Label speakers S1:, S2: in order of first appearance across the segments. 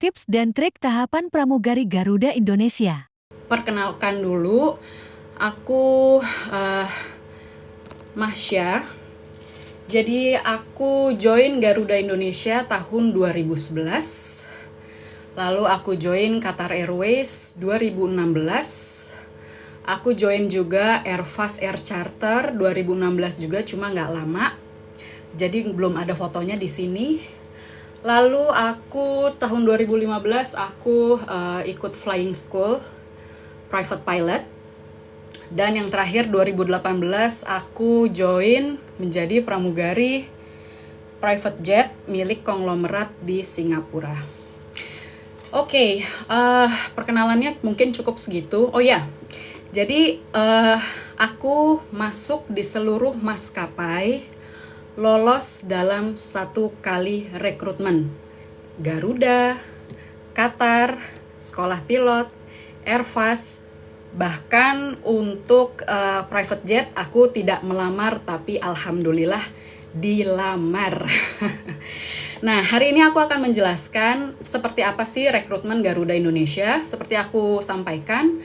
S1: Tips dan trik tahapan pramugari Garuda Indonesia.
S2: Perkenalkan dulu, aku Masya. Jadi aku join Garuda Indonesia tahun 2011. Lalu aku join Qatar Airways 2016. Aku join juga Airfast Air Charter 2016 juga, cuma nggak lama. Jadi belum ada fotonya di sini. Lalu aku tahun 2015 aku ikut flying school private pilot. Dan yang terakhir 2018 aku join menjadi pramugari private jet milik konglomerat di Singapura. Oke, perkenalannya mungkin cukup segitu. Oh ya, jadi aku masuk di seluruh maskapai, lolos dalam 1 kali rekrutmen. Garuda, Qatar, Sekolah Pilot, Airfast, bahkan untuk private jet aku tidak melamar tapi alhamdulillah dilamar. Nah, hari ini aku akan menjelaskan seperti apa sih rekrutmen Garuda Indonesia. Seperti aku sampaikan,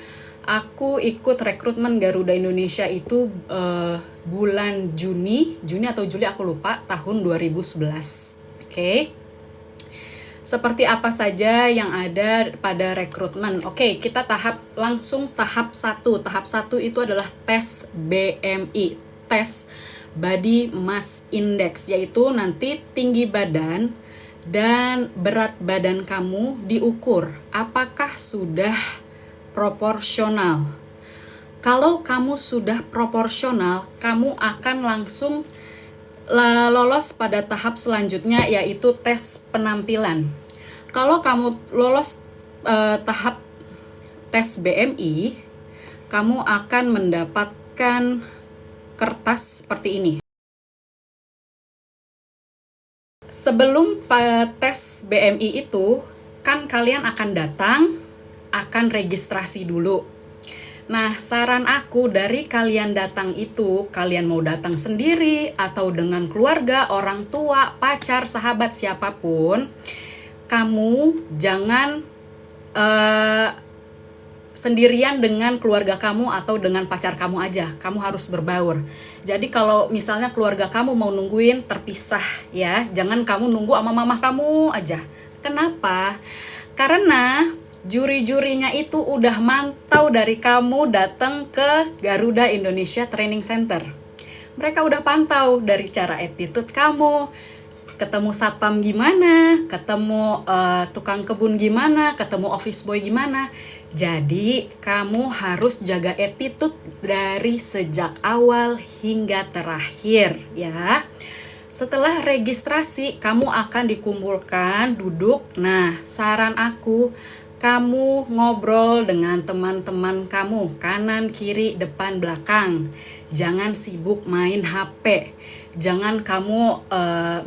S2: aku ikut rekrutmen Garuda Indonesia itu bulan Juni atau Juli aku lupa, tahun 2011. Oke. Seperti apa saja yang ada pada rekrutmen. Oke, kita langsung tahap 1. Tahap 1 itu adalah tes BMI, tes Body Mass Index, yaitu nanti tinggi badan dan berat badan kamu diukur apakah sudah proporsional. Kalau kamu sudah proporsional, kamu akan langsung lolos pada tahap selanjutnya, yaitu tes penampilan. Kalau kamu lolos tahap tes BMI, kamu akan mendapatkan kertas seperti ini. Sebelum tes BMI itu, kan kalian akan datang, akan registrasi dulu. Nah, saran aku dari kalian datang itu, kalian mau datang sendiri atau dengan keluarga, orang tua, pacar, sahabat, siapapun, kamu jangan sendirian dengan keluarga kamu atau dengan pacar kamu aja. Kamu harus berbaur. Jadi kalau misalnya keluarga kamu mau nungguin, terpisah ya. Jangan kamu nunggu sama mama kamu aja. Kenapa? Karena juri-jurinya itu udah mantau dari kamu datang ke Garuda Indonesia Training Center. Mereka udah pantau dari cara attitude kamu, ketemu satpam gimana, ketemu tukang kebun gimana, ketemu office boy gimana. Jadi kamu harus jaga attitude dari sejak awal hingga terakhir ya. Setelah registrasi, kamu akan dikumpulkan, duduk. Nah, saran aku, kamu ngobrol dengan teman-teman kamu, kanan, kiri, depan, belakang. Jangan sibuk main HP. Jangan kamu,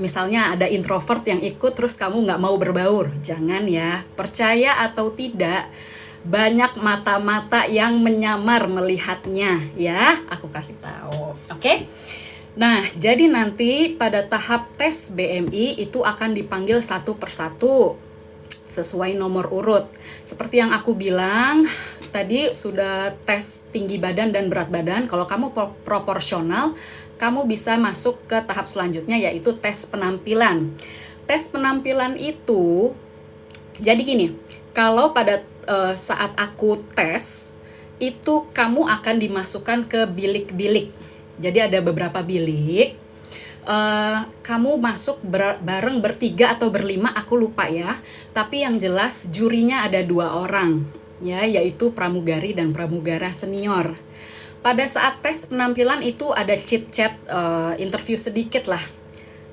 S2: misalnya ada introvert yang ikut terus kamu nggak mau berbaur. Jangan ya, percaya atau tidak, banyak mata-mata yang menyamar melihatnya ya. Aku kasih tahu, oke? Nah, jadi nanti pada tahap tes BMI itu akan dipanggil satu persatu sesuai nomor urut. Seperti yang aku bilang, tadi sudah tes tinggi badan dan berat badan. Kalau kamu proporsional, kamu bisa masuk ke tahap selanjutnya, yaitu tes penampilan. Tes penampilan itu, jadi gini, kalau pada saat aku tes, itu kamu akan dimasukkan ke bilik-bilik. Jadi ada beberapa bilik. Kamu masuk bareng bertiga atau berlima, aku lupa ya. Tapi yang jelas jurinya ada 2 orang, ya, yaitu pramugari dan pramugara senior. Pada saat tes penampilan itu ada chit-chat, interview sedikit lah.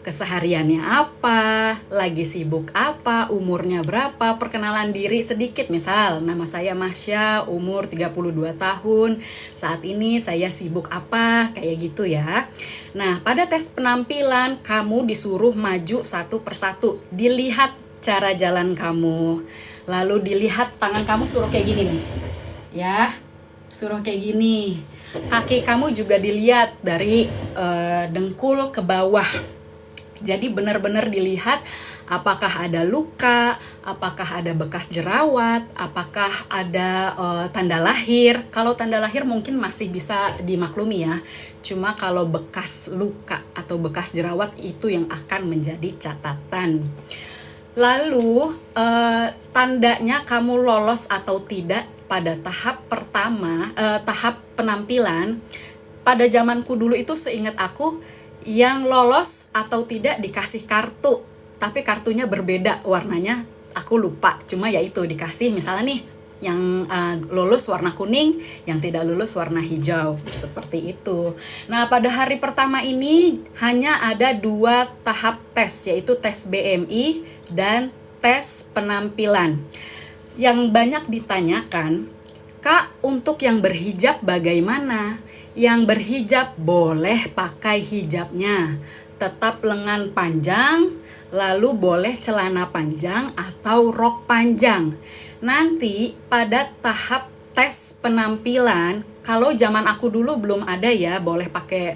S2: Kesehariannya apa, lagi sibuk apa, umurnya berapa, perkenalan diri sedikit. Misal, nama saya Masya, umur 32 tahun, saat ini saya sibuk apa, kayak gitu ya. Nah, pada tes penampilan, kamu disuruh maju satu persatu. Dilihat cara jalan kamu, lalu dilihat tangan kamu, suruh kayak gini nih. Ya, suruh kayak gini. Kaki kamu juga dilihat dari dengkul ke bawah. Jadi benar-benar dilihat apakah ada luka, apakah ada bekas jerawat, apakah ada tanda lahir. Kalau tanda lahir mungkin masih bisa dimaklumi ya. Cuma kalau bekas luka atau bekas jerawat itu yang akan menjadi catatan. Lalu tandanya kamu lolos atau tidak pada tahap pertama, tahap penampilan. Pada zamanku dulu itu seingat aku, yang lolos atau tidak dikasih kartu, tapi kartunya berbeda warnanya, aku lupa. Cuma ya itu dikasih misalnya nih, yang lulus warna kuning, yang tidak lulus warna hijau, seperti itu. Nah, pada hari pertama ini hanya ada 2 tahap tes, yaitu tes BMI dan tes penampilan. Yang banyak ditanyakan, Kak, untuk yang berhijab bagaimana? Yang berhijab boleh pakai hijabnya, tetap lengan panjang, lalu boleh celana panjang atau rok panjang. Nanti pada tahap tes penampilan, kalau zaman aku dulu belum ada ya boleh pakai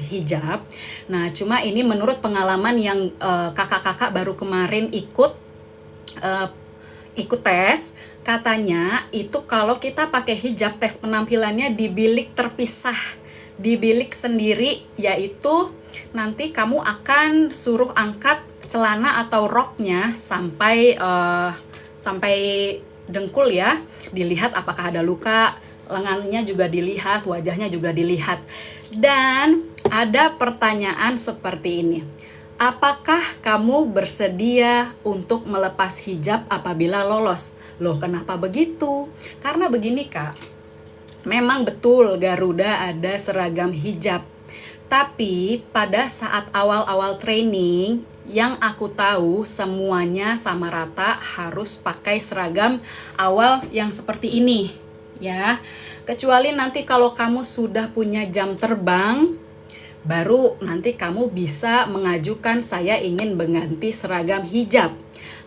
S2: hijab. Nah, cuma ini menurut pengalaman yang kakak-kakak baru kemarin ikut tes, katanya itu kalau kita pakai hijab, tes penampilannya di bilik terpisah, di bilik sendiri, yaitu nanti kamu akan suruh angkat celana atau roknya sampai dengkul ya, dilihat apakah ada luka, lengannya juga dilihat, wajahnya juga dilihat. Dan ada pertanyaan seperti ini, apakah kamu bersedia untuk melepas hijab apabila lolos? Loh, kenapa begitu? Karena begini Kak, memang betul Garuda ada seragam hijab. Tapi pada saat awal-awal training, yang aku tahu semuanya sama rata harus pakai seragam awal yang seperti ini ya. Kecuali nanti kalau kamu sudah punya jam terbang, baru nanti kamu bisa mengajukan saya ingin mengganti seragam hijab.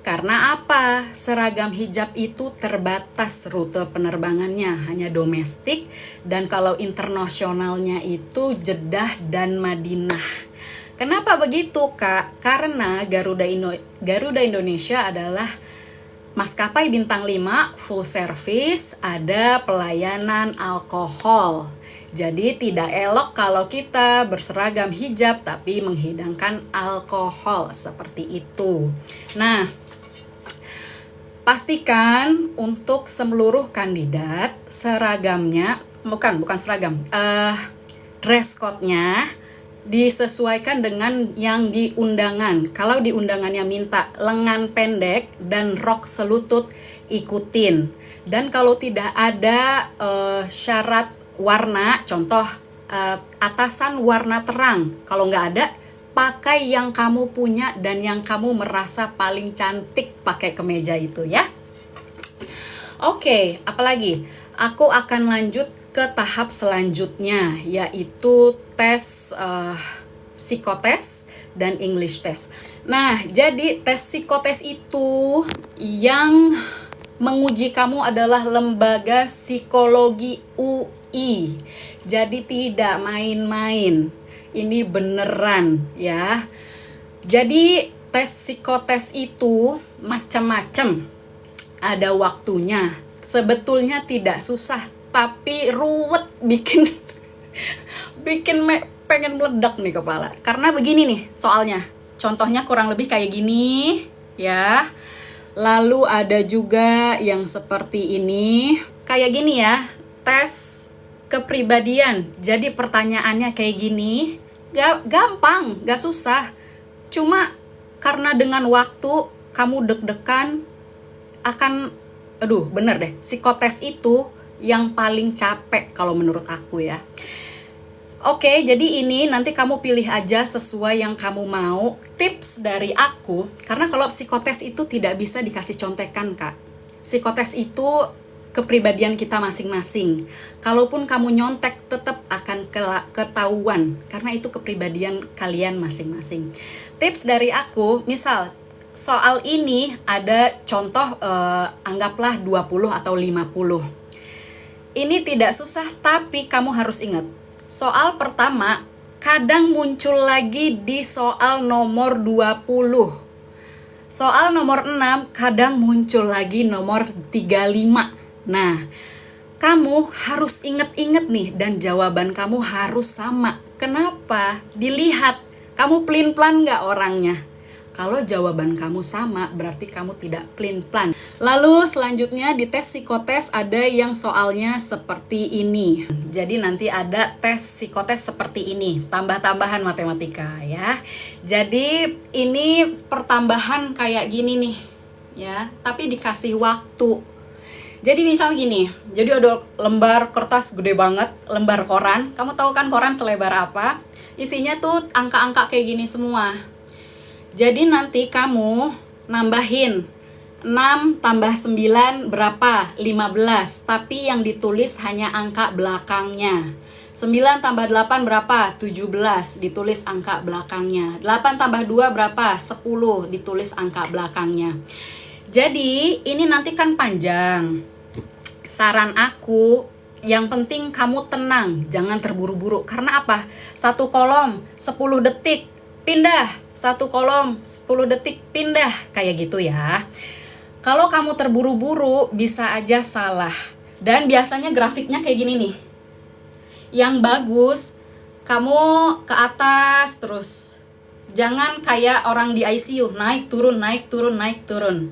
S2: Karena apa? Seragam hijab itu terbatas rute penerbangannya, hanya domestik, dan kalau internasionalnya itu Jeddah dan Madinah. Kenapa begitu Kak? Karena Garuda Indonesia adalah maskapai bintang 5 full service, ada pelayanan alkohol. Jadi tidak elok kalau kita berseragam hijab tapi menghidangkan alkohol seperti itu. Nah, pastikan untuk seluruh kandidat seragamnya, bukan seragam, dress code-nya disesuaikan dengan yang di undangan. Kalau di undangannya minta lengan pendek dan rok selutut, ikutin. Dan kalau tidak ada syarat warna, contoh atasan warna terang, kalau nggak ada, pakai yang kamu punya dan yang kamu merasa paling cantik pakai kemeja itu ya. Oke, apalagi? Aku akan lanjut ke tahap selanjutnya, yaitu tes psikotes dan English test. Nah, jadi tes psikotes itu yang menguji kamu adalah lembaga psikologi UI. Jadi tidak main-main. Ini beneran ya. Jadi tes psikotes itu macam-macam. Ada waktunya. Sebetulnya tidak susah, tapi ruwet, bikin pengen meledak nih kepala. Karena begini nih soalnya. Contohnya kurang lebih kayak gini ya. Lalu ada juga yang seperti ini. Kayak gini ya, tes kepribadian. Jadi pertanyaannya kayak gini. Gampang, gak susah. Cuma karena dengan waktu kamu deg-degan akan, bener deh, psikotes itu yang paling capek kalau menurut aku ya. Oke, jadi ini nanti kamu pilih aja sesuai yang kamu mau. Tips dari aku, karena kalau psikotes itu tidak bisa dikasih contekan Kak. Psikotes itu kepribadian kita masing-masing. Kalaupun kamu nyontek tetap akan ketahuan, karena itu kepribadian kalian masing-masing. Tips dari aku, misal soal ini ada contoh anggaplah 20 atau 50. Ini tidak susah, tapi kamu harus ingat. Soal pertama kadang muncul lagi di soal nomor 20. Soal nomor 6 kadang muncul lagi nomor 35. Nah, kamu harus inget-inget nih dan jawaban kamu harus sama. Kenapa? Dilihat, kamu pelin-pelan nggak orangnya? Kalau jawaban kamu sama, berarti kamu tidak pelin-pelan. Lalu selanjutnya di tes psikotes ada yang soalnya seperti ini. Jadi nanti ada tes psikotes seperti ini, tambah-tambahan matematika ya. Jadi ini pertambahan kayak gini nih ya, tapi dikasih waktu. Jadi misal gini, jadi ada lembar kertas gede banget, lembar koran. Kamu tahu kan koran selebar apa? Isinya tuh angka-angka kayak gini semua. Jadi nanti kamu nambahin 6 tambah 9 berapa? 15. Tapi yang ditulis hanya angka belakangnya. 9 tambah 8 berapa? 17. Ditulis angka belakangnya. 8 tambah 2 berapa? 10. Ditulis angka belakangnya. Jadi ini nanti kan panjang. Saran aku, yang penting kamu tenang, jangan terburu-buru. Karena apa? Satu kolom 10 detik pindah, satu kolom 10 detik pindah, kayak gitu ya. Kalau kamu terburu-buru bisa aja salah. Dan biasanya grafiknya kayak gini nih. Yang bagus kamu ke atas terus. Jangan kayak orang di ICU, naik turun naik turun naik turun.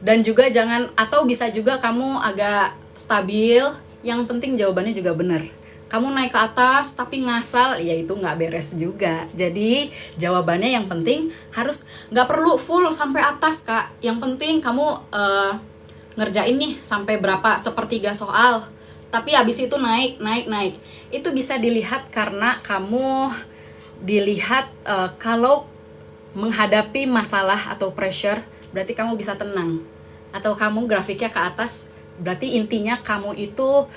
S2: Dan juga jangan, atau bisa juga kamu agak stabil, yang penting jawabannya juga benar. Kamu naik ke atas tapi ngasal, ya itu nggak beres juga. Jadi jawabannya yang penting harus, nggak perlu full sampai atas kak. Yang penting kamu ngerjain nih sampai berapa, sepertiga soal. Tapi habis itu naik. Itu bisa dilihat karena kamu dilihat kalau menghadapi masalah atau pressure, berarti kamu bisa tenang. Atau kamu grafiknya ke atas, berarti intinya kamu itu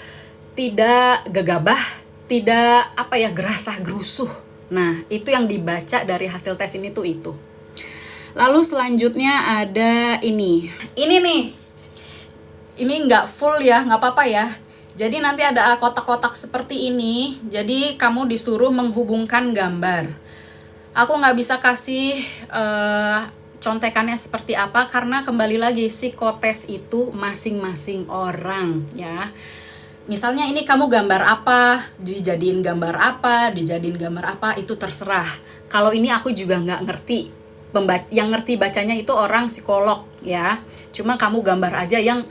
S2: tidak gegabah, tidak gerasah gerusuh. Nah, itu yang dibaca dari hasil tes ini tuh itu. Lalu selanjutnya ada ini. Ini nih. Ini nggak full ya, nggak apa-apa ya. Jadi nanti ada kotak-kotak seperti ini. Jadi kamu disuruh menghubungkan gambar. Aku nggak bisa kasih contekannya seperti apa karena kembali lagi psikotes itu masing-masing orang ya. Misalnya ini kamu gambar apa, dijadiin gambar apa, itu terserah. Kalau ini aku juga nggak ngerti. Yang ngerti bacanya itu orang psikolog ya. Cuma kamu gambar aja yang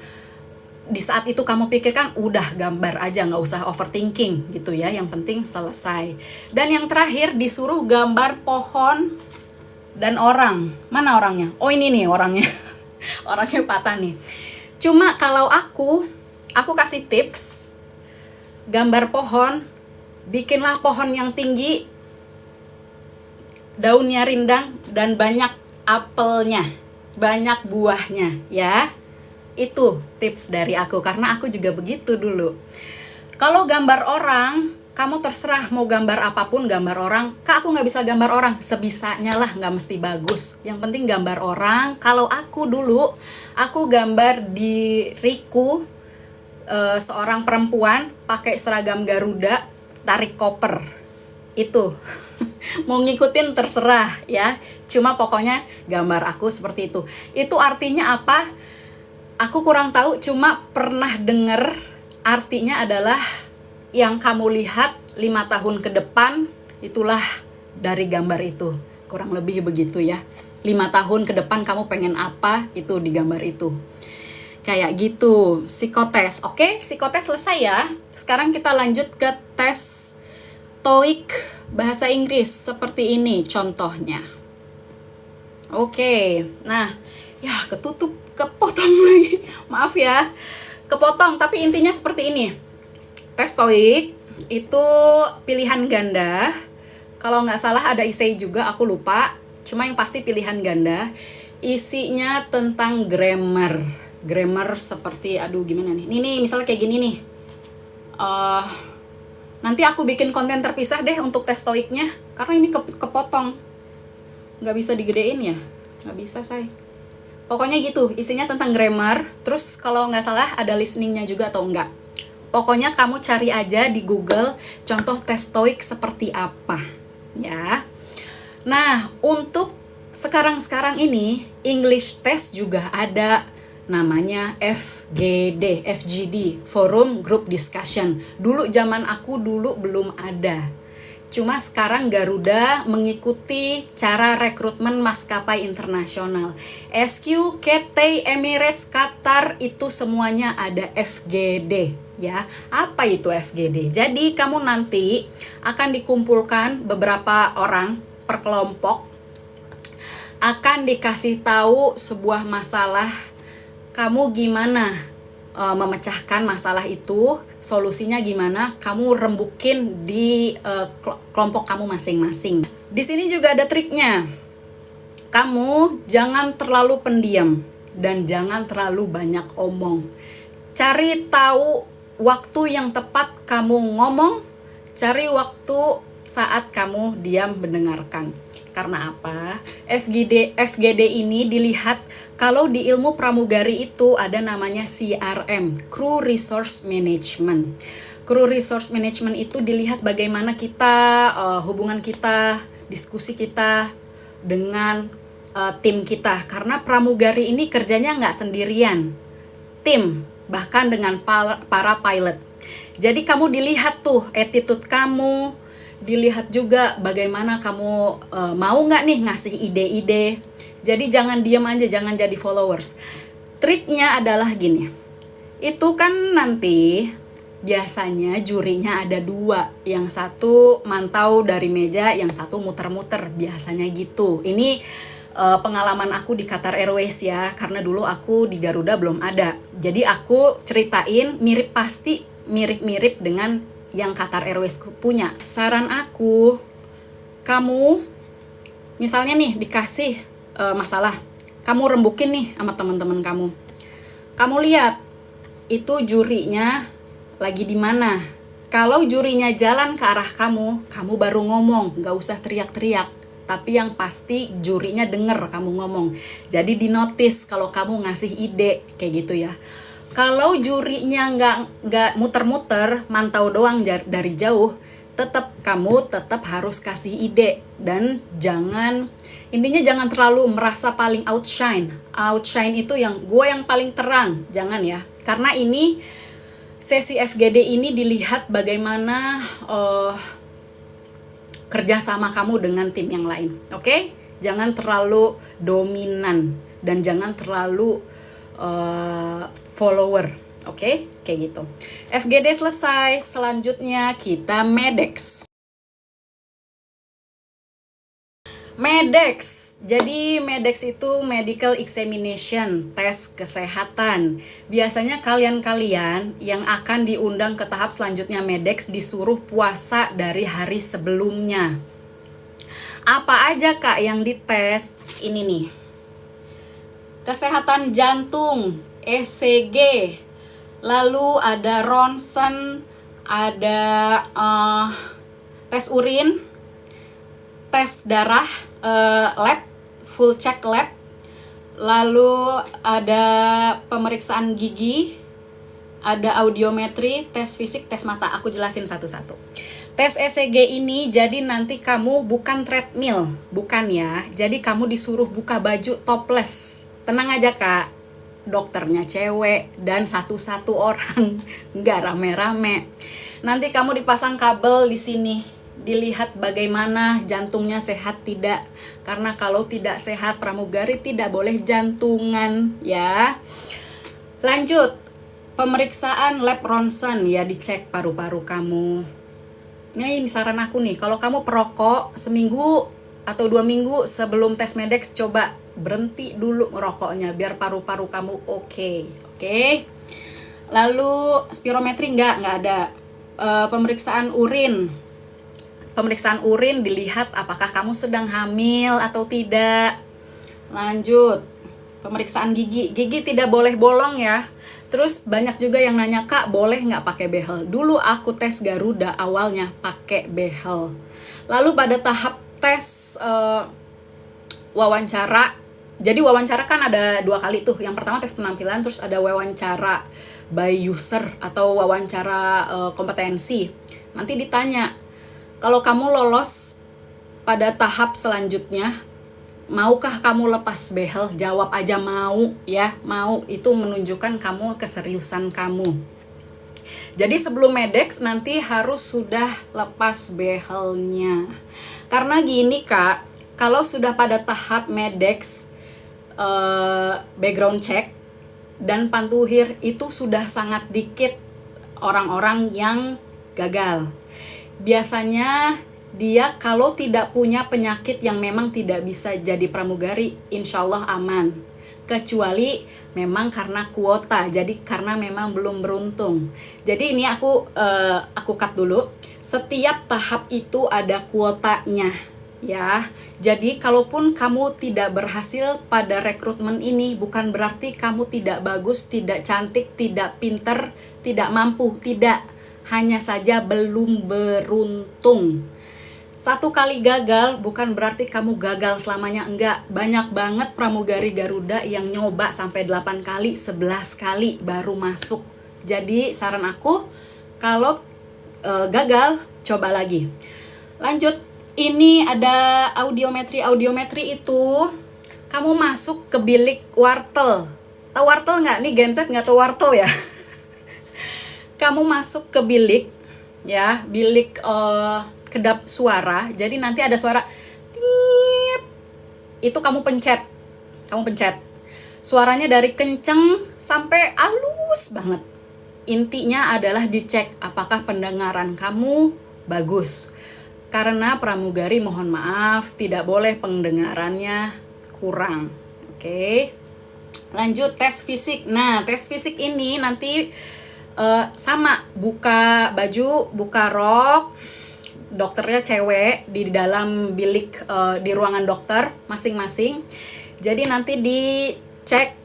S2: di saat itu kamu pikirkan, udah gambar aja, nggak usah overthinking gitu ya. Yang penting selesai. Dan yang terakhir disuruh gambar pohon dan orang. Mana orangnya? Oh ini nih orangnya. Orangnya patah nih. Cuma kalau aku kasih tips, gambar pohon, bikinlah pohon yang tinggi, daunnya rindang, dan banyak apelnya, banyak buahnya, ya. Itu tips dari aku, karena aku juga begitu dulu. Kalau gambar orang, kamu terserah mau gambar apapun, gambar orang. Kak, aku nggak bisa gambar orang, sebisanya lah, nggak mesti bagus. Yang penting gambar orang. Kalau aku dulu, aku gambar diriku, seorang perempuan pakai seragam Garuda, tarik koper. Itu mau ngikutin terserah ya. Cuma pokoknya gambar aku seperti itu. Itu artinya apa? Aku kurang tahu, cuma pernah dengar artinya adalah yang kamu lihat 5 tahun ke depan, itulah dari gambar itu. Kurang lebih begitu ya. 5 tahun ke depan kamu pengen apa, itu di gambar itu. Kayak gitu, psikotes. Oke, psikotes selesai ya. Sekarang kita lanjut ke tes TOEIC bahasa Inggris. Seperti ini contohnya. Oke, nah, ya kepotong lagi. Maaf ya, kepotong. Tapi intinya seperti ini. Tes TOEIC itu pilihan ganda. Kalau nggak salah ada essay juga, aku lupa. Cuma yang pasti pilihan ganda. Isinya tentang grammar. Grammar seperti, gimana nih? Ini misalnya kayak gini nih. Nanti aku bikin konten terpisah deh untuk tes TOEIC-nya. Karena ini kepotong. Nggak bisa digedein ya? Nggak bisa, say. Pokoknya gitu, isinya tentang grammar. Terus kalau nggak salah ada listening-nya juga atau enggak. Pokoknya kamu cari aja di Google contoh tes TOEIC seperti apa, ya. Nah, untuk sekarang ini English test juga ada namanya FGD, Forum Group Discussion. Dulu zaman aku belum ada. Cuma sekarang Garuda mengikuti cara rekrutmen maskapai internasional. SQ, Cathay, Emirates, Qatar, itu semuanya ada FGD, ya. Apa itu FGD? Jadi kamu nanti akan dikumpulkan beberapa orang per kelompok, akan dikasih tahu sebuah masalah, kamu gimana memecahkan masalah itu, solusinya gimana, kamu rembukin di kelompok kamu masing-masing. Di sini juga ada triknya. Kamu jangan terlalu pendiam dan jangan terlalu banyak omong. Cari tahu waktu yang tepat kamu ngomong, cari waktu saat kamu diam mendengarkan. Karena apa? FGD ini dilihat kalau di ilmu pramugari itu ada namanya CRM, Crew Resource Management. Crew Resource Management itu dilihat bagaimana kita, hubungan kita, diskusi kita dengan tim kita. Karena pramugari ini kerjanya nggak sendirian, tim, bahkan dengan para pilot. Jadi kamu dilihat tuh attitude kamu, dilihat juga bagaimana kamu mau nggak nih ngasih ide-ide. Jadi jangan diam aja, jangan jadi followers. Triknya adalah gini, itu kan nanti biasanya jurinya ada 2, yang satu mantau dari meja, yang satu muter-muter, biasanya gitu. Ini pengalaman aku di Qatar Airways ya, karena dulu aku di Garuda belum ada. Jadi aku ceritain pasti mirip-mirip dengan yang Qatar Airways punya. Saran aku, kamu misalnya nih dikasih masalah, kamu rembukin nih sama teman-teman kamu. Kamu lihat itu jurinya lagi di mana. Kalau jurinya jalan ke arah kamu, kamu baru ngomong, nggak usah teriak-teriak. Tapi yang pasti jurinya denger kamu ngomong. Jadi dinotis kalau kamu ngasih ide kayak gitu ya. Kalau jurinya nggak muter-muter, mantau doang dari jauh, kamu tetap harus kasih ide. Dan intinya jangan terlalu merasa paling outshine. Outshine itu yang paling terang, jangan ya. Karena ini sesi FGD ini dilihat bagaimana kerjasama kamu dengan tim yang lain, oke? Jangan terlalu dominan dan jangan terlalu follower, oke? Kayak gitu. FGD selesai, selanjutnya kita MEDEX. Jadi MEDEX itu Medical Examination, tes kesehatan. Biasanya kalian yang akan diundang ke tahap selanjutnya MEDEX disuruh puasa dari hari sebelumnya. Apa aja Kak yang dites? Ini nih. Kesehatan jantung, ECG, lalu ada ronsen, ada tes urin, tes darah, lab, full check lab, lalu ada pemeriksaan gigi, ada audiometri, tes fisik, tes mata. Aku jelasin satu-satu. Tes ECG ini jadi nanti kamu bukan treadmill, bukan ya. Jadi kamu disuruh buka baju topless. Tenang aja Kak, dokternya cewek dan satu-satu orang, nggak rame-rame. Nanti kamu dipasang kabel di sini, dilihat bagaimana jantungnya sehat tidak. Karena kalau tidak sehat, pramugari tidak boleh jantungan ya. Lanjut, pemeriksaan lab ronsen ya, dicek paru-paru kamu. Nah ini saran aku nih, kalau kamu perokok seminggu atau 2 minggu sebelum tes MEDEX, coba berhenti dulu merokoknya biar paru-paru kamu oke. Lalu spirometri nggak ada. Pemeriksaan urin dilihat apakah kamu sedang hamil atau tidak. Lanjut, pemeriksaan gigi tidak boleh bolong ya. Terus banyak juga yang nanya, Kak boleh nggak pakai behel? Dulu aku tes Garuda awalnya pakai behel. Lalu pada tahap tes wawancara Jadi wawancara kan ada 2 kali tuh. Yang pertama tes penampilan, terus ada wawancara by user atau wawancara kompetensi. Nanti ditanya, kalau kamu lolos pada tahap selanjutnya, maukah kamu lepas behel? Jawab aja mau ya, mau, itu menunjukkan kamu keseriusan kamu. Jadi sebelum Medex nanti harus sudah lepas behelnya. Karena gini Kak, kalau sudah pada tahap Medex, background check dan pantuhir, itu sudah sangat dikit orang-orang yang gagal. Biasanya dia kalau tidak punya penyakit yang memang tidak bisa jadi pramugari, insya Allah aman. Kecuali memang karena kuota, jadi karena memang belum beruntung. Jadi ini aku cut dulu. Setiap tahap itu ada kuotanya. Ya, jadi kalaupun kamu tidak berhasil pada rekrutmen ini, bukan berarti kamu tidak bagus, tidak cantik, tidak pinter, tidak mampu, tidak. Hanya saja belum beruntung. 1 kali gagal bukan berarti kamu gagal selamanya, enggak. Banyak banget pramugari Garuda yang nyoba sampai 8 kali, 11 kali baru masuk. Jadi saran aku, kalau gagal, coba lagi. Lanjut. Ini ada audiometri. Audiometri itu kamu masuk ke bilik wartel. Tahu wartel nggak? Nih genset nggak tahu wartel ya? Kamu masuk ke bilik, ya, bilik kedap suara. Jadi nanti ada suara tiit. Itu kamu pencet. Suaranya dari kenceng sampai halus banget. Intinya adalah dicek apakah pendengaran kamu bagus. Karena pramugari, mohon maaf, tidak boleh pendengarannya kurang. Oke. Lanjut tes fisik. Nah, tes fisik ini nanti sama, buka baju, buka rok, dokternya cewek di dalam bilik, di ruangan dokter masing-masing. Jadi nanti dicek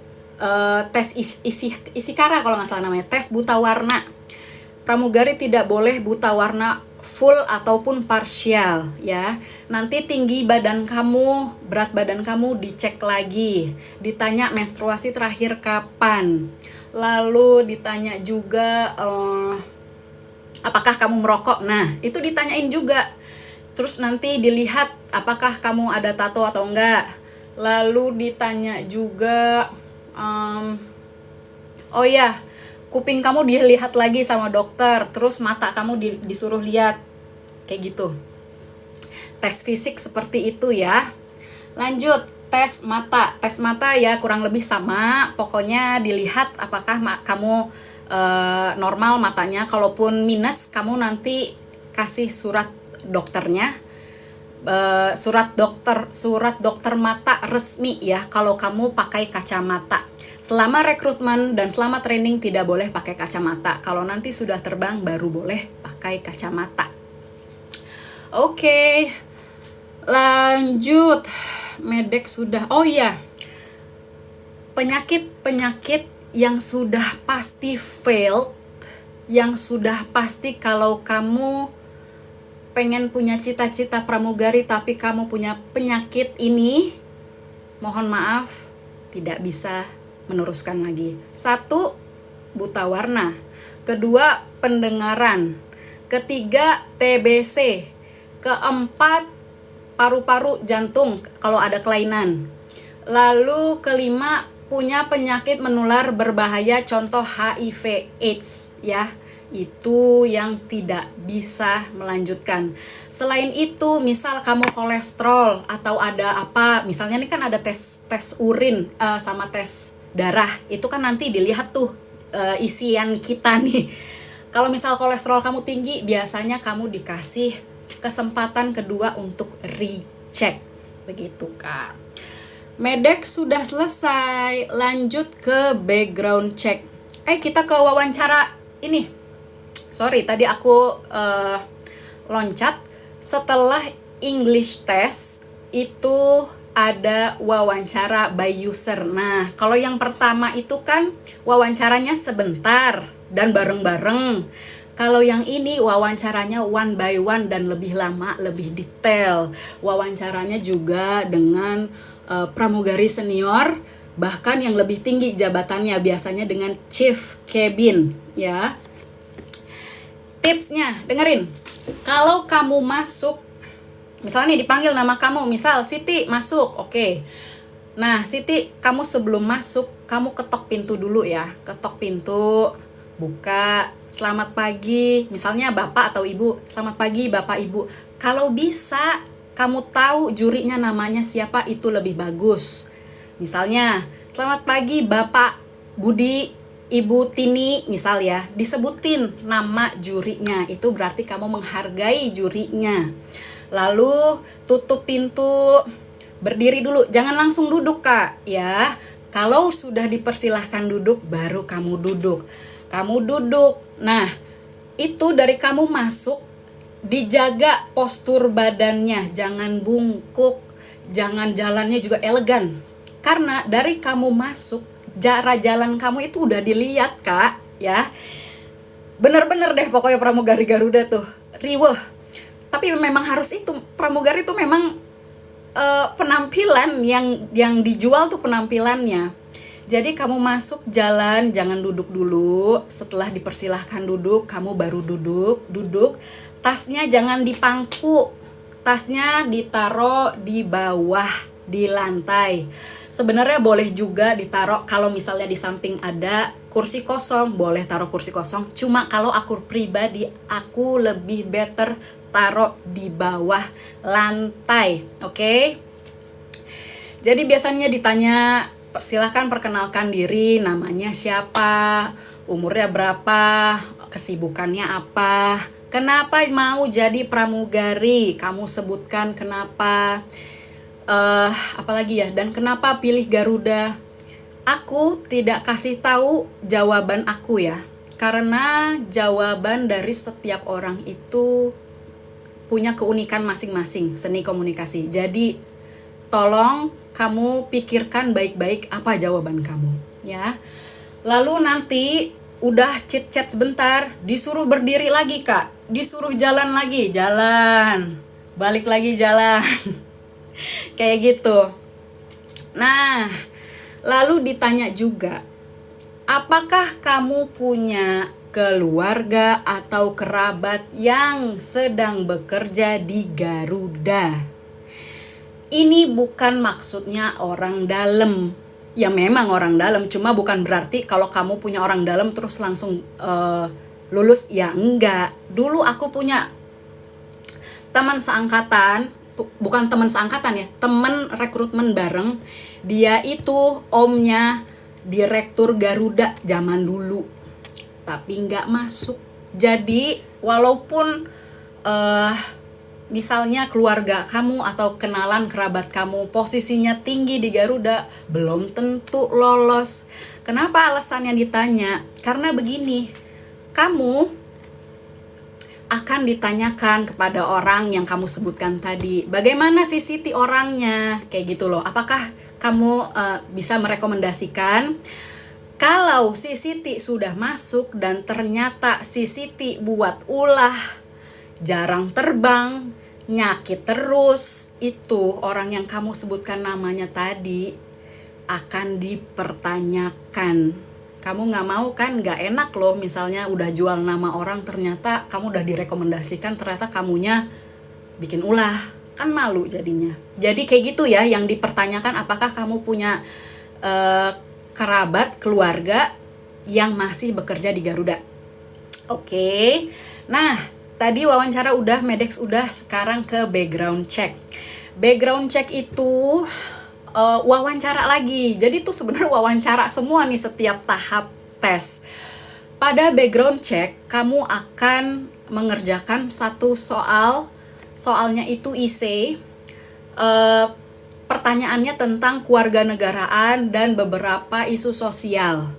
S2: tes isi kara kalau nggak salah namanya, tes buta warna. Pramugari tidak boleh buta warna full ataupun parsial ya. Nanti tinggi badan kamu, berat badan kamu dicek lagi. Ditanya menstruasi terakhir kapan. Lalu ditanya juga apakah kamu merokok. Nah, itu ditanyain juga. Terus nanti dilihat apakah kamu ada tato atau enggak. Lalu ditanya juga oh ya, kuping kamu dilihat lagi sama dokter, terus mata kamu disuruh lihat, kayak gitu. Tes fisik seperti itu ya. Lanjut, tes mata. Tes mata ya kurang lebih sama, pokoknya dilihat apakah kamu normal matanya. Kalaupun minus, kamu nanti kasih surat dokternya, surat dokter mata resmi ya, kalau kamu pakai kacamata. Selama rekrutmen dan selama training tidak boleh pakai kacamata. Kalau nanti sudah terbang baru boleh pakai kacamata. Oke. Lanjut. Medex sudah. Oh iya. Penyakit yang sudah pasti failed, yang sudah pasti kalau kamu pengen punya cita-cita pramugari tapi kamu punya penyakit ini, mohon maaf, tidak bisa meneruskan lagi. 1, buta warna. 2, pendengaran. 3, TBC. 4, paru-paru jantung kalau ada kelainan. Lalu 5, punya penyakit menular berbahaya, contoh HIV AIDS ya. Itu yang tidak bisa melanjutkan. Selain itu, misal kamu kolesterol atau ada apa, misalnya ini kan ada tes urin sama tes darah, itu kan nanti dilihat tuh isian kita nih. Kalau misal kolesterol kamu tinggi, biasanya kamu dikasih kesempatan kedua untuk recheck, begitu Kak. Medex sudah selesai, lanjut ke background check. Kita ke wawancara ini. Sorry, tadi aku loncat. Setelah English test itu ada wawancara by user. Nah, kalau yang pertama itu kan wawancaranya sebentar dan bareng-bareng. Kalau yang ini wawancaranya one by one dan lebih lama, lebih detail. Wawancaranya juga dengan pramugari senior, bahkan yang lebih tinggi jabatannya, biasanya dengan chief cabin ya. Tipsnya, dengerin. Kalau kamu masuk, misalnya nih dipanggil nama kamu, misal Siti masuk, oke. Nah Siti, kamu sebelum masuk, kamu ketok pintu dulu ya. Ketok pintu, buka, selamat pagi, misalnya bapak atau ibu, selamat pagi bapak ibu. Kalau bisa kamu tahu jurinya namanya siapa, itu lebih bagus. Misalnya, selamat pagi bapak Budi, ibu Tini, misal ya, disebutin nama jurinya, itu berarti kamu menghargai jurinya. Lalu tutup pintu, berdiri dulu, jangan langsung duduk kak ya. Kalau sudah dipersilahkan duduk, baru kamu duduk. Kamu duduk, nah itu dari kamu masuk, dijaga postur badannya, jangan bungkuk, jangan jalannya juga elegan. Karena dari kamu masuk, jarak jalan kamu itu udah dilihat kak ya. Bener-bener deh pokoknya pramugari Garuda tuh riweh. Tapi memang harus itu, pramugari itu memang penampilan yang dijual tuh penampilannya. Jadi kamu masuk jalan, jangan duduk dulu. Setelah dipersilahkan duduk, kamu baru duduk. Tasnya jangan dipangku, tasnya ditaruh di bawah, di lantai. Sebenarnya boleh juga ditaruh, kalau misalnya di samping ada kursi kosong, boleh taruh kursi kosong. Cuma kalau aku pribadi, aku lebih better taruh di bawah lantai, oke? Jadi biasanya ditanya, silahkan perkenalkan diri, namanya siapa, umurnya berapa, kesibukannya apa, kenapa mau jadi pramugari, kamu sebutkan kenapa, apalagi ya, dan kenapa pilih Garuda. Aku tidak kasih tahu jawaban aku ya, karena jawaban dari setiap orang itu punya keunikan masing-masing, seni komunikasi. Jadi tolong kamu pikirkan baik-baik apa jawaban kamu ya. Lalu nanti udah chit-chat sebentar, disuruh berdiri lagi kak, disuruh jalan lagi, jalan, balik lagi jalan. Kayak gitu. Nah, lalu ditanya juga, apakah kamu punya keluarga atau kerabat yang sedang bekerja di Garuda? Ini bukan maksudnya orang dalam. Ya memang orang dalam, cuma bukan berarti kalau kamu punya orang dalam terus langsung lulus, ya enggak. Dulu aku punya teman seangkatan, bukan teman seangkatan ya, teman rekrutmen bareng. Dia itu omnya direktur Garuda zaman dulu, tapi nggak masuk. Jadi walaupun misalnya keluarga kamu atau kenalan kerabat kamu posisinya tinggi di Garuda, belum tentu lolos. Kenapa alasannya ditanya? Karena begini, kamu akan ditanyakan kepada orang yang kamu sebutkan tadi, bagaimana si Siti orangnya, kayak gitu loh. Apakah kamu bisa merekomendasikan? Kalau si Siti sudah masuk dan ternyata si Siti buat ulah, jarang terbang, nyakit terus, itu orang yang kamu sebutkan namanya tadi akan dipertanyakan. Kamu gak mau kan, gak enak loh misalnya udah jual nama orang, ternyata kamu udah direkomendasikan, ternyata kamunya bikin ulah, kan malu jadinya. Jadi kayak gitu ya yang dipertanyakan, apakah kamu punya kerabat, keluarga yang masih bekerja di Garuda. Oke. Nah, tadi wawancara udah, Medex udah, sekarang ke background check. Background check itu wawancara lagi. Jadi tuh sebenarnya wawancara semua nih setiap tahap tes. Pada background check, kamu akan mengerjakan satu soal. Soalnya itu essay. Pertanyaannya tentang kewarganegaraan dan beberapa isu sosial.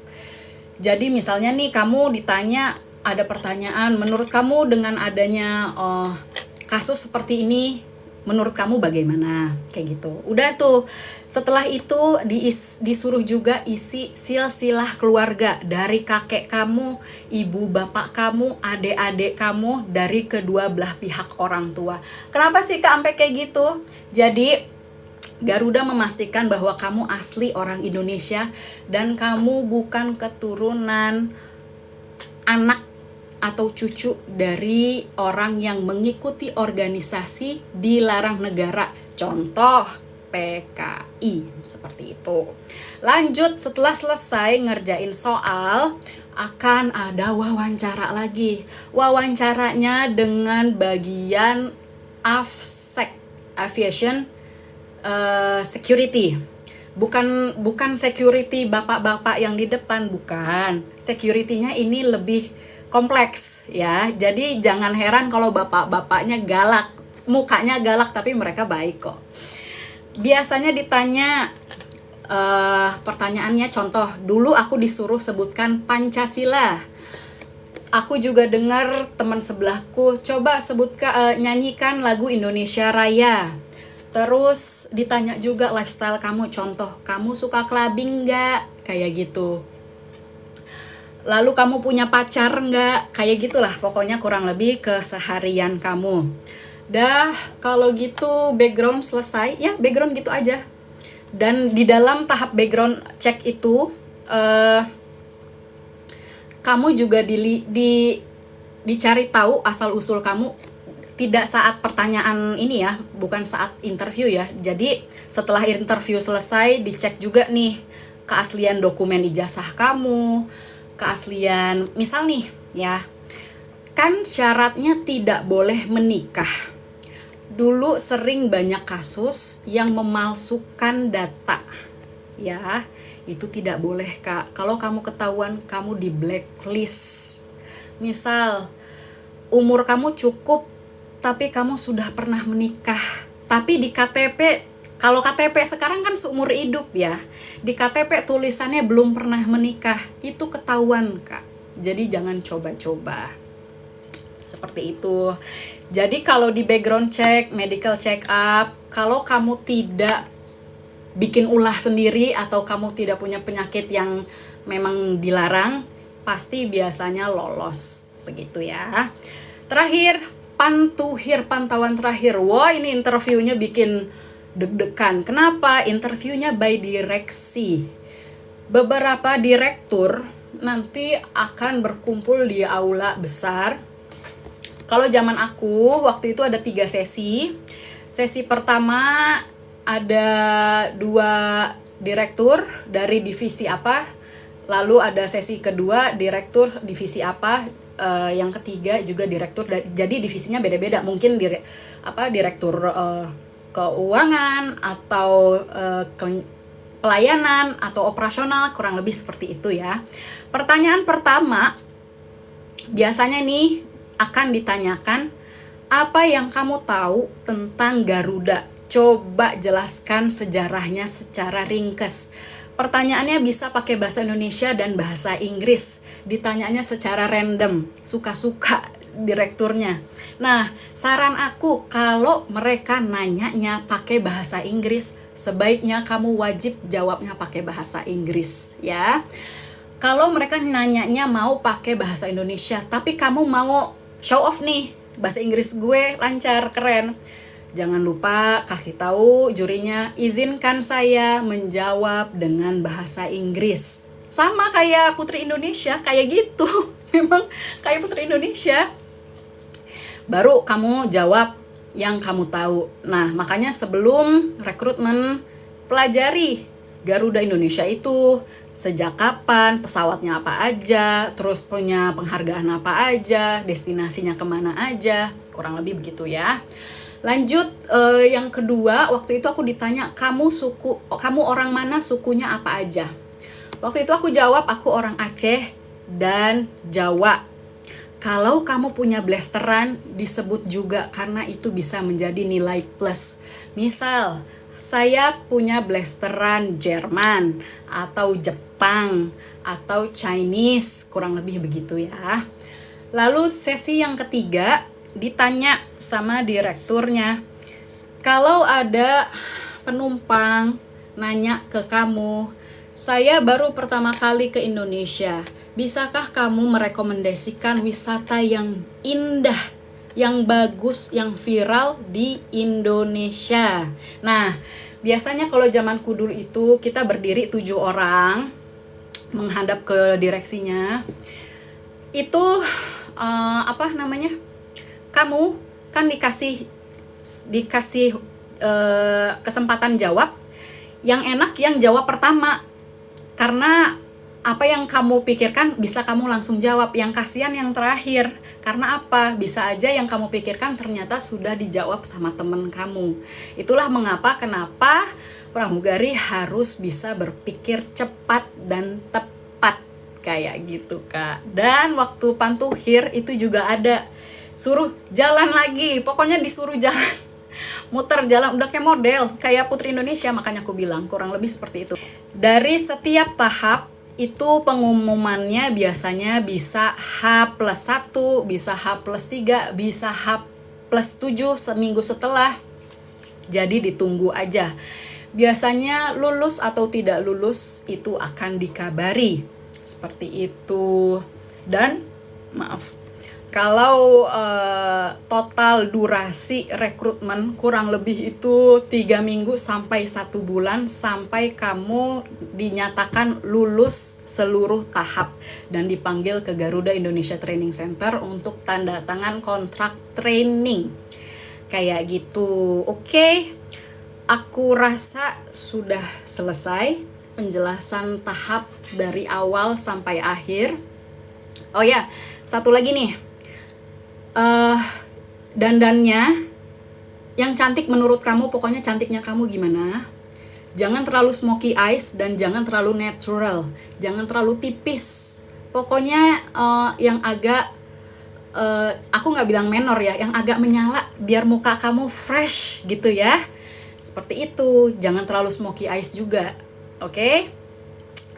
S2: Jadi misalnya nih kamu ditanya, ada pertanyaan, menurut kamu dengan adanya kasus seperti ini, menurut kamu bagaimana? Kayak gitu. Udah tuh. Setelah itu disuruh juga isi silsilah keluarga dari kakek kamu, ibu bapak kamu, adik-adik kamu, dari kedua belah pihak orang tua. Kenapa sih Kak sampai kayak gitu? Jadi Garuda memastikan bahwa kamu asli orang Indonesia dan kamu bukan keturunan anak atau cucu dari orang yang mengikuti organisasi dilarang negara. Contoh PKI, seperti itu. Lanjut, setelah selesai ngerjain soal, akan ada wawancara lagi. Wawancaranya dengan bagian AFSEC, Aviation Security. Bukan security bapak-bapak yang di depan, bukan. Security-nya ini lebih kompleks ya. Jadi jangan heran kalau bapak-bapaknya galak, mukanya galak tapi mereka baik kok. Biasanya ditanya pertanyaannya, contoh, dulu aku disuruh sebutkan Pancasila. Aku juga dengar teman sebelahku, coba nyanyikan lagu Indonesia Raya. Terus ditanya juga lifestyle kamu, contoh, kamu suka clubbing nggak? Kayak gitu. Lalu kamu punya pacar nggak? Kayak gitulah, pokoknya kurang lebih keseharian kamu. Dah, kalau gitu background selesai, ya background gitu aja. Dan di dalam tahap background check itu, kamu juga dicari tahu asal-usul kamu. Tidak saat pertanyaan ini ya, bukan saat interview ya. Jadi setelah interview selesai, dicek juga nih keaslian dokumen ijazah kamu, keaslian, misal nih ya, kan syaratnya tidak boleh menikah. Dulu sering banyak kasus yang memalsukan data, ya, itu tidak boleh Kak. Kalau kamu ketahuan, kamu di blacklist. Misal, umur kamu cukup, tapi kamu sudah pernah menikah. Tapi di KTP, kalau KTP sekarang kan seumur hidup ya. Di KTP tulisannya belum pernah menikah, itu ketahuan Kak. Jadi jangan coba-coba. Seperti itu. Jadi kalau di background check, medical check up, kalau kamu tidak bikin ulah sendiri atau kamu tidak punya penyakit yang memang dilarang, pasti biasanya lolos. Begitu ya. Terakhir, pantauan terakhir. Wah, ini interviewnya bikin deg-degan. Kenapa? Interviewnya by direksi. Beberapa direktur nanti akan berkumpul di aula besar. Kalau zaman aku, waktu itu ada 3 sesi. Sesi pertama ada 2 direktur dari divisi apa. Lalu ada sesi kedua direktur divisi apa. Yang ketiga juga direktur, jadi divisinya beda-beda, mungkin direktur keuangan atau pelayanan atau operasional, kurang lebih seperti itu ya. Pertanyaan pertama biasanya nih akan ditanyakan, apa yang kamu tahu tentang Garuda? Coba jelaskan sejarahnya secara ringkes. Pertanyaannya bisa pakai bahasa Indonesia dan bahasa Inggris. Ditanyanya secara random, suka-suka direkturnya. Nah, saran aku kalau mereka nanyanya pakai bahasa Inggris, sebaiknya kamu wajib jawabnya pakai bahasa Inggris, ya. Kalau mereka nanyanya mau pakai bahasa Indonesia, tapi kamu mau show off nih, bahasa Inggris gue lancar, keren. Jangan lupa kasih tahu jurinya, izinkan saya menjawab dengan bahasa Inggris. Sama kayak Putri Indonesia, kayak gitu. Memang kayak Putri Indonesia. Baru kamu jawab yang kamu tahu. Nah, makanya sebelum rekrutmen, pelajari Garuda Indonesia itu sejak kapan, pesawatnya apa aja, terus punya penghargaan apa aja, destinasinya kemana aja, kurang lebih begitu ya. Lanjut, yang kedua, waktu itu aku ditanya, kamu orang mana, sukunya apa aja? Waktu itu aku jawab, aku orang Aceh dan Jawa. Kalau kamu punya blasteran, disebut juga karena itu bisa menjadi nilai plus. Misal, saya punya blasteran Jerman atau Jepang atau Chinese, kurang lebih begitu ya. Lalu sesi yang ketiga, ditanya sama direkturnya, kalau ada penumpang nanya ke kamu, saya baru pertama kali ke Indonesia, bisakah kamu merekomendasikan wisata yang indah yang bagus, yang viral di Indonesia. Nah, biasanya kalau zamanku dulu itu kita berdiri 7 orang menghadap ke direksinya. Itu apa namanya? Kamu kan dikasih kesempatan jawab. Yang enak yang jawab pertama. Karena apa yang kamu pikirkan bisa kamu langsung jawab. Yang kasihan yang terakhir. Karena apa? Bisa aja yang kamu pikirkan ternyata sudah dijawab sama teman kamu. Itulah kenapa pramugari harus bisa berpikir cepat dan tepat. Kayak gitu, Kak. Dan waktu pantuhir itu juga ada. Suruh jalan lagi. Pokoknya disuruh jalan. Muter jalan, udah kayak model. Kayak Putri Indonesia, makanya aku bilang. Kurang lebih seperti itu. Dari setiap tahap itu pengumumannya biasanya bisa H+1, bisa H+3, bisa H+7 seminggu setelah. Jadi ditunggu aja. Biasanya lulus atau tidak lulus itu akan dikabari. Seperti itu. Dan maaf, kalau total durasi rekrutmen kurang lebih itu 3 minggu sampai 1 bulan sampai kamu dinyatakan lulus seluruh tahap dan dipanggil ke Garuda Indonesia Training Center untuk tanda tangan kontrak training. Kayak gitu. Oke. Aku rasa sudah selesai penjelasan tahap dari awal sampai akhir. Oh ya, satu lagi nih. Dandannya yang cantik menurut kamu, pokoknya cantiknya kamu gimana? Jangan terlalu smoky eyes dan jangan terlalu natural, jangan terlalu tipis. Pokoknya yang agak aku nggak bilang menor ya, yang agak menyala biar muka kamu fresh gitu ya. Seperti itu, jangan terlalu smoky eyes juga. Oke?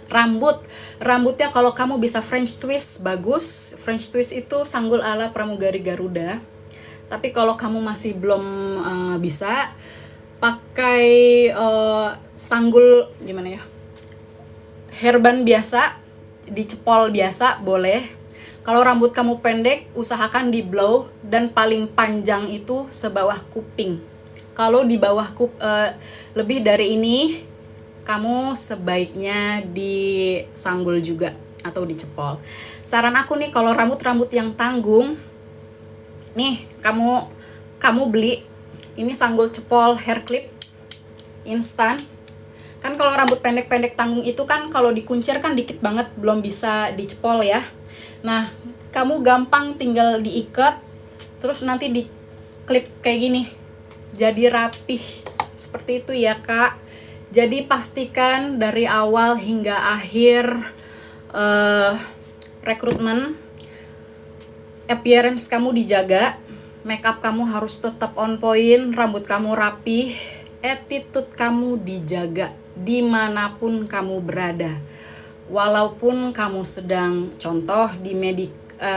S2: Rambutnya kalau kamu bisa French twist bagus. French twist itu sanggul ala pramugari Garuda. Tapi kalau kamu masih belum bisa, pakai sanggul gimana ya? Hairband biasa, dicepol biasa boleh. Kalau rambut kamu pendek, usahakan di blow dan paling panjang itu sebawah kuping. Kalau di bawah lebih dari ini, kamu sebaiknya disanggul juga atau dicepol. Saran aku nih, kalau rambut yang tanggung, nih kamu beli ini sanggul cepol hair clip instan. Kan kalau rambut pendek-pendek tanggung itu kan kalau dikuncir kan dikit banget, belum bisa dicepol ya. Nah, kamu gampang tinggal diikat, terus nanti diklip kayak gini. Jadi rapih. Seperti itu ya, Kak. Jadi pastikan dari awal hingga akhir rekrutmen, appearance kamu dijaga, makeup kamu harus tetap on point, rambut kamu rapi, attitude kamu dijaga dimanapun kamu berada. Walaupun kamu sedang contoh di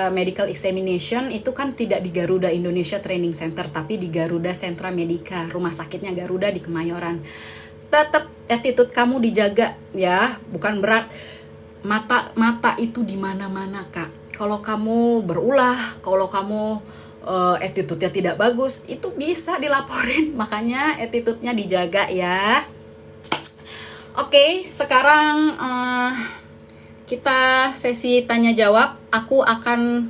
S2: medical examination, itu kan tidak di Garuda Indonesia Training Center, tapi di Garuda Sentra Medica, rumah sakitnya Garuda di Kemayoran. Tetap attitude kamu dijaga ya, bukan berat. Mata itu di mana-mana, Kak. Kalau kamu berulah, kalau kamu attitude-nya tidak bagus, itu bisa dilaporin. Makanya attitude-nya dijaga ya. Oke, sekarang kita sesi tanya jawab. Aku akan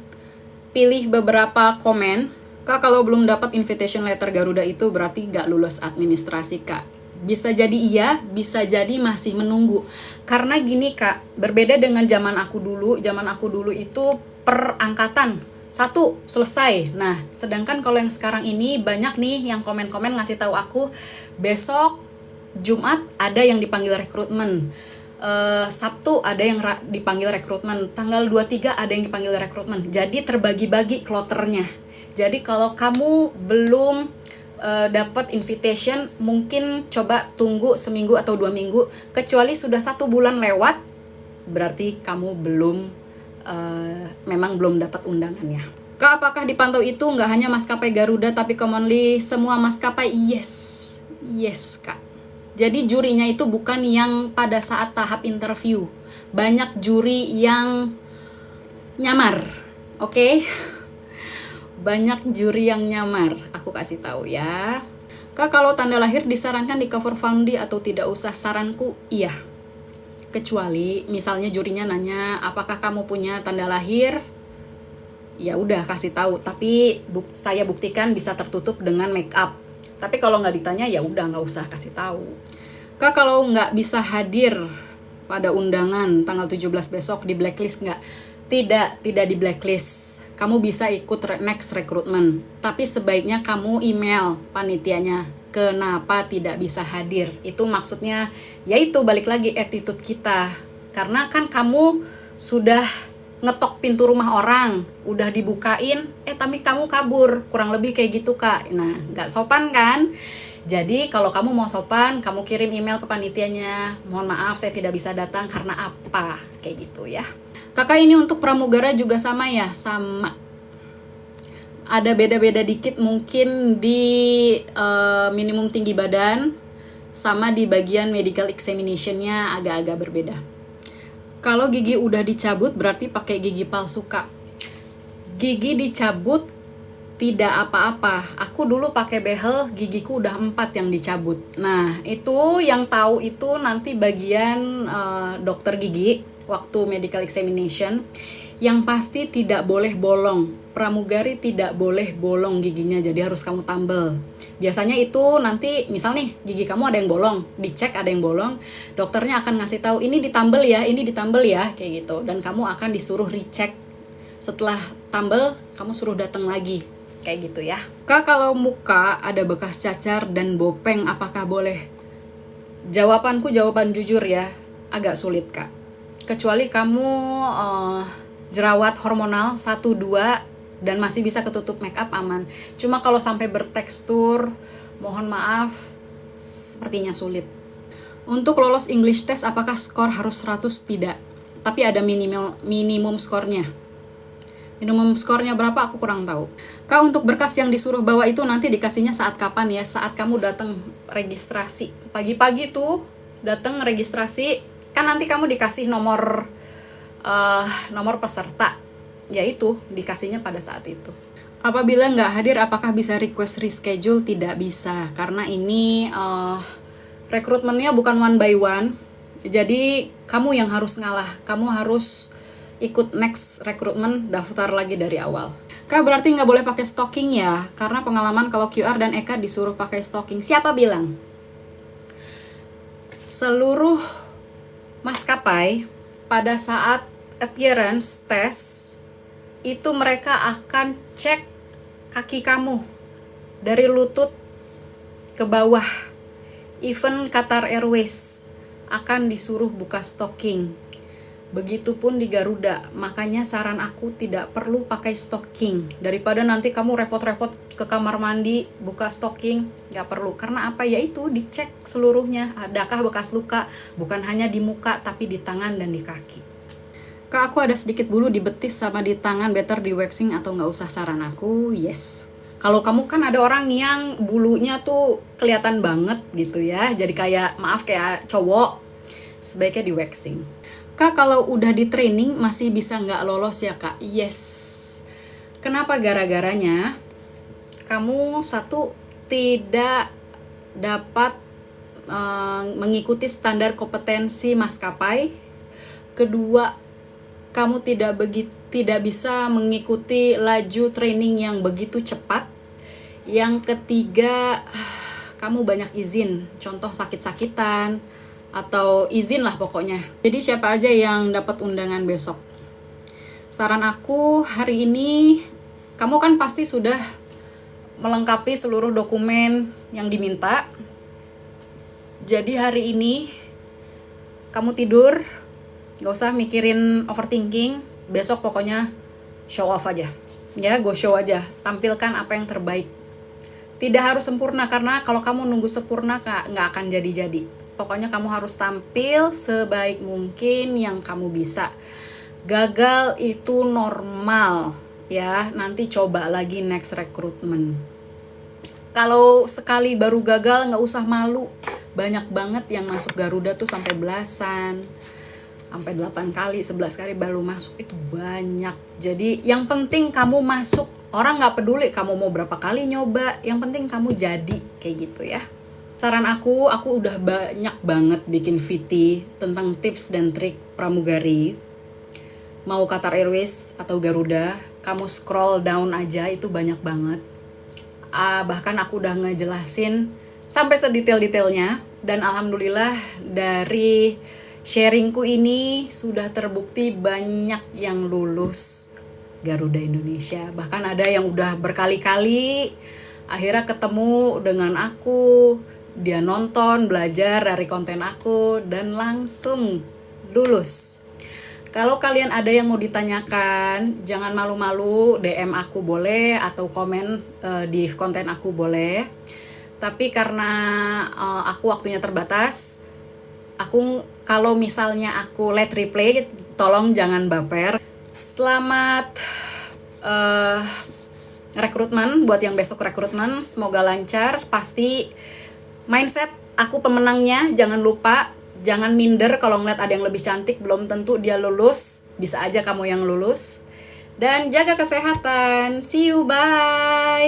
S2: pilih beberapa komen. Kak, kalau belum dapat invitation letter Garuda itu berarti gak lulus administrasi, Kak. Bisa jadi iya, bisa jadi masih menunggu. Karena gini, Kak, berbeda dengan zaman aku dulu. Zaman aku dulu itu per angkatan 1 selesai. Nah, sedangkan kalau yang sekarang ini banyak nih yang komen-komen ngasih tahu aku besok Jumat ada yang dipanggil rekrutmen. Sabtu ada yang dipanggil rekrutmen. Tanggal 23 ada yang dipanggil rekrutmen. Jadi terbagi-bagi kloternya. Jadi kalau kamu belum dapat invitation, mungkin coba tunggu seminggu atau 2 minggu. Kecuali sudah 1 bulan lewat, berarti kamu memang belum dapat undangannya. Kak, apakah dipantau itu nggak hanya maskapai Garuda tapi commonly semua maskapai? Yes, Kak. Jadi jurinya itu bukan yang pada saat tahap interview. Banyak juri yang nyamar, oke? banyak juri yang nyamar. Aku kasih tahu ya. Kak, kalau tanda lahir disarankan di cover foundie atau tidak usah? Saranku iya. Kecuali misalnya jurinya nanya, apakah kamu punya tanda lahir? Ya udah kasih tahu, tapi saya buktikan bisa tertutup dengan make up. Tapi kalau nggak ditanya ya udah nggak usah kasih tahu. Kak, kalau nggak bisa hadir pada undangan tanggal 17 besok di blacklist nggak? Tidak di blacklist. Kamu bisa ikut next recruitment. Tapi sebaiknya kamu email panitianya kenapa tidak bisa hadir. Itu maksudnya yaitu balik lagi attitude kita. Karena kan kamu sudah ngetok pintu rumah orang, udah dibukain, tapi kamu kabur. Kurang lebih kayak gitu, Kak. Nah, nggak sopan kan? Jadi kalau kamu mau sopan, kamu kirim email ke panitianya, mohon maaf saya tidak bisa datang karena apa, kayak gitu ya. Kakak, ini untuk pramugara juga sama ya? Sama. Ada beda-beda dikit mungkin di minimum tinggi badan, sama di bagian medical examination-nya agak-agak berbeda. Kalau gigi udah dicabut berarti pakai gigi palsu, Kak. Gigi dicabut tidak apa-apa. Aku dulu pakai behel, gigiku udah 4 yang dicabut. Nah, itu yang tahu itu nanti bagian dokter gigi waktu medical examination. Yang pasti tidak boleh bolong. Pramugari tidak boleh bolong giginya, jadi harus kamu tambal. Biasanya itu nanti misal nih gigi kamu ada yang bolong, dicek ada yang bolong, dokternya akan ngasih tahu ini ditambal ya, kayak gitu. Dan kamu akan disuruh recheck. Setelah tambal, kamu suruh datang lagi. Kayak gitu ya. Kak, kalau muka ada bekas cacar dan bopeng apakah boleh? Jawabanku jawaban jujur ya, agak sulit, Kak. Kecuali kamu jerawat hormonal 1-2 dan masih bisa ketutup make up, aman. Cuma kalau sampai bertekstur, mohon maaf, sepertinya sulit. Untuk lolos English test apakah skor harus 100? Tidak. Tapi ada minimum skornya. Minimum skornya berapa aku kurang tahu. Kak, untuk berkas yang disuruh bawa itu nanti dikasihnya saat kapan ya? Saat kamu datang registrasi. Pagi-pagi tuh datang registrasi, kan nanti kamu dikasih nomor peserta. Yaitu dikasihnya pada saat itu. Apabila nggak hadir, apakah bisa request reschedule? Tidak bisa, karena ini rekrutmennya bukan one by one. Jadi kamu yang harus ngalah, kamu harus ikut next recruitment, daftar lagi dari awal. Kak, berarti nggak boleh pakai stocking ya? Karena pengalaman kalau QR dan Eka disuruh pakai stocking. Siapa bilang? Seluruh maskapai pada saat appearance test itu mereka akan cek kaki kamu dari lutut ke bawah. Even Qatar Airways akan disuruh buka stocking. Begitupun di Garuda. Makanya saran aku tidak perlu pakai stocking. Daripada nanti kamu repot-repot ke kamar mandi buka stocking, nggak perlu. Karena apa? Yaitu dicek seluruhnya. Adakah bekas luka? Bukan hanya di muka, tapi di tangan dan di kaki. Kak, aku ada sedikit bulu di betis sama di tangan, better di waxing atau nggak usah? Saran aku, yes. Kalau kamu kan ada orang yang bulunya tuh kelihatan banget gitu ya, jadi kayak cowok, sebaiknya di waxing. Kak, kalau udah di training masih bisa nggak lolos ya, Kak? Yes. Kenapa? Gara-garanya kamu satu tidak dapat mengikuti standar kompetensi maskapai. Kedua, kamu tidak bisa mengikuti laju training yang begitu cepat. Yang ketiga, kamu banyak izin, contoh sakit-sakitan atau izin lah pokoknya. Jadi siapa aja yang dapat undangan besok? Saran aku hari ini, kamu kan pasti sudah melengkapi seluruh dokumen yang diminta. Jadi hari ini kamu tidur, gak usah mikirin overthinking. Besok pokoknya show off aja. Ya, go show aja. Tampilkan apa yang terbaik. Tidak harus sempurna, karena kalau kamu nunggu sempurna gak akan jadi-jadi. Pokoknya kamu harus tampil sebaik mungkin yang kamu bisa. Gagal itu normal ya. Nanti coba lagi next recruitment. Kalau sekali baru gagal gak usah malu. Banyak banget yang masuk Garuda tuh sampai belasan, sampai 8 kali, 11 kali baru masuk, itu banyak. Jadi yang penting kamu masuk Orang nggak peduli kamu mau berapa kali nyoba, yang penting kamu jadi, kayak gitu ya. Saran aku udah banyak banget bikin VT tentang tips dan trik pramugari. Mau Qatar Airways atau Garuda, kamu scroll down aja, itu banyak banget. Bahkan aku udah ngejelasin sampai sedetail-detailnya. Dan alhamdulillah dari sharingku ini sudah terbukti banyak yang lulus Garuda Indonesia. Bahkan ada yang udah berkali-kali akhirnya ketemu dengan aku, dia nonton, belajar dari konten aku, dan langsung lulus. Kalau kalian ada yang mau ditanyakan, jangan malu-malu, DM aku boleh, atau komen di konten aku boleh. Tapi karena aku waktunya terbatas, kalau misalnya aku let replay, tolong jangan baper. Selamat rekrutmen buat yang besok rekrutmen, semoga lancar. Pasti mindset aku pemenangnya, jangan lupa. Jangan minder kalau ngeliat ada yang lebih cantik, belum tentu dia lulus. Bisa aja kamu yang lulus. Dan jaga kesehatan. See you, bye.